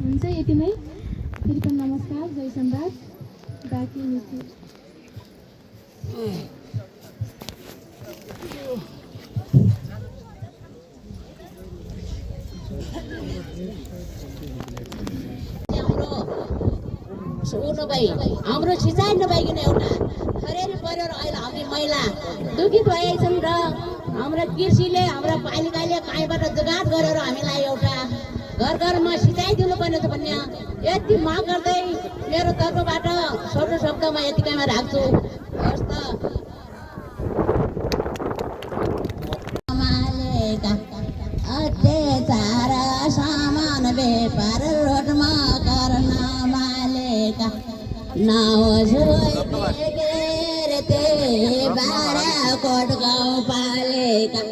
हुन्छ यति नै। फेरि पनि नमस्कार, जय सम्राट। बाँकी नीति उठ्नु भई हाम्रो सिँचाइ नभइकन एउटा खरेरी पऱ्यो र अहिले हामी महिला दुखित भएछौँ र हाम्रो कृषिले हाम्रो पालिकाले कहीँबाट जुगाड गरेर हामीलाई एउटा घर घरमा सिँचाइ दिनुपर्ने छ भन्ने यति माग गर्दै मेरो तर्फबाट छोटो शब्दमा यतिकैमा राख्छु। हस् त। अत्याचार सामान व्यापार रोडमा गर्न मालेका नावज ते बाराकोट गाउँपालिका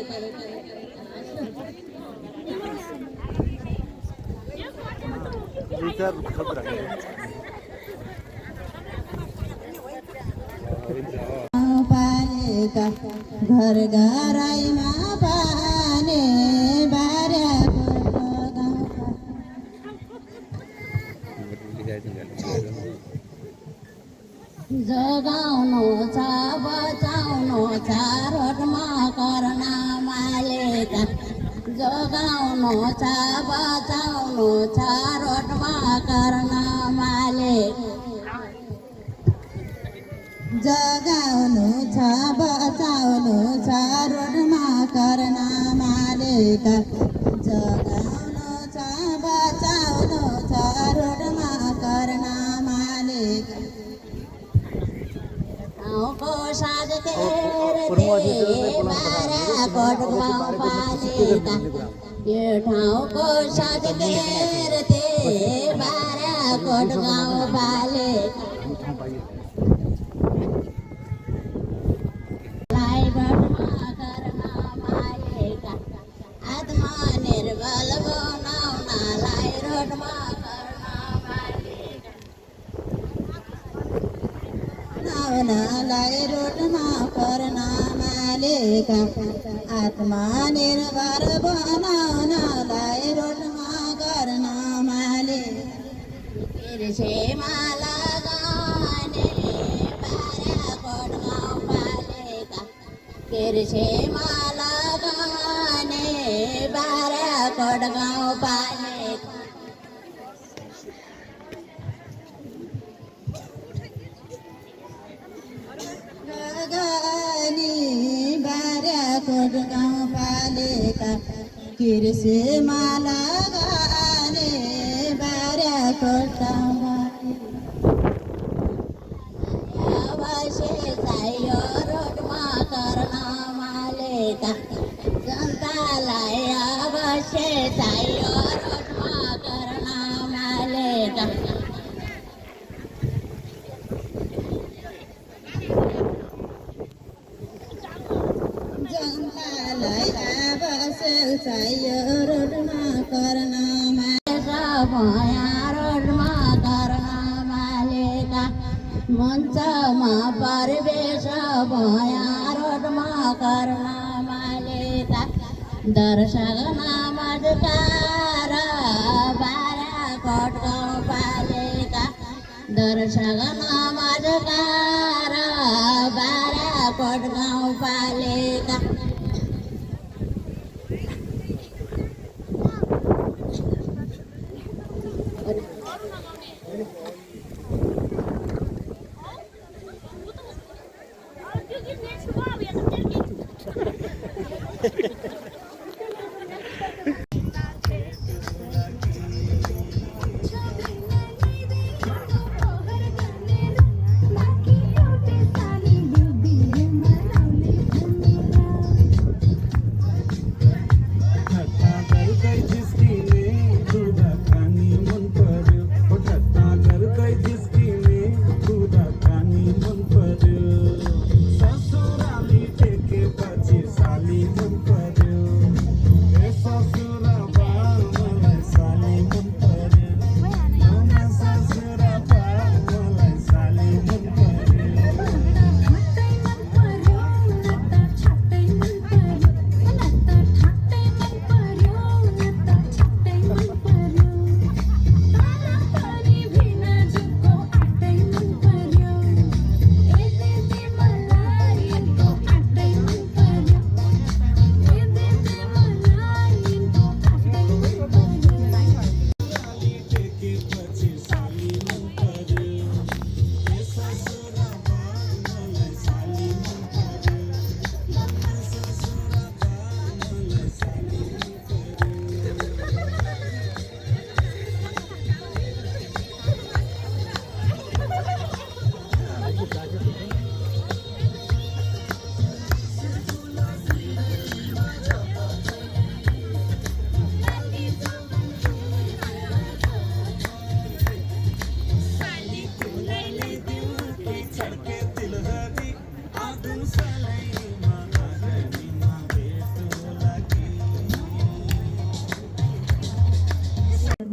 गाउँपालिका घर घरैमा पानी बाराकोट जगाउनु छ बचाउनु छ रोडमा गर्न मालेका जगाउनु छ बचाउनु छ रोडमा गर्न मालिक जगाउनु छ बचाउनु छ रोडमा गर्न मालिक जगाउनु छ बचाउनु छ रोडमा गर्न मालिक गाउँको साझ बाराकोट गाउँपालिका यो ठाउँको साझ बाराकोट गाउँपालिका आत्मनिर्भर बनाउनलाई रोडमा बनाउनलाई रोडमा गर्न मालिका आत्मनिर्भर बनाउनलाई रोडमा गर्न मालिक कृषिमा लगाउने बाराकोट गाउँपालिका कृषिमा लगाउने बाराकोट गाउँपालिका लगानी बाराकोट गाउँपालिका कृषिमा लगाने बाराकोट गाउँपालिका अवश्य चाहियो रोडमा गर्न मालिका जनतालाई अवश्य चाहियो रोडमा गर्न मालिका जनतालाई आवश्यक चाहियो रोडमा गर्न रोडमा गर्न मालिका मञ्चमा परिवेश भया रोडमा गर्न मालिका दर्शक नमस्कार बाराकोट गाउँपालिका दर्शक नमस्कार बाराकोट गाउँपालिका घर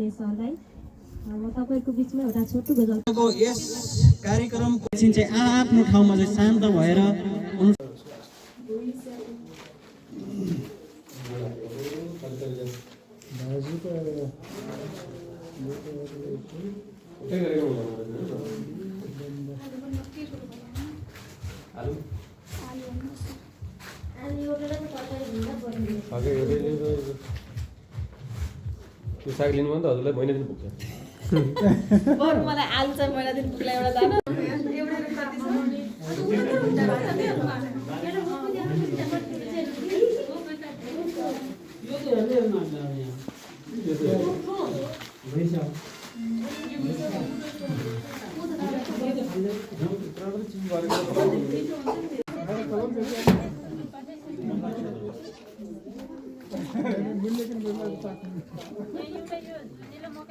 दिने सरलाई म तपाईँहरूको बिचमा एउटा छोटो गजल यस कार्यक्रमको चाहिँ आफ्नो ठाउँमा चाहिँ शान्त भएर त्यो साग लिनु भने त हजुरलाई महिना दिन पुग्छ मलाई आलु चाहिँ महिना दिन पुग्ला एउटा दाना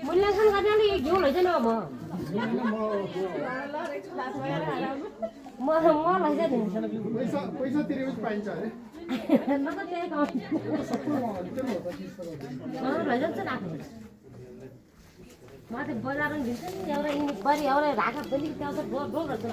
मूल्याङ्कन गर्नाले यो घिउ लैजान म लैजाइदिन्छु पैसा तिरेपछि पाइन्छ अरे लैजान्छ राख्नु म त बजारमा दिन्छु नि एउटा इङ्ग्लिस बरी एउटा राखा पनि त्यहाँ त डोलहरू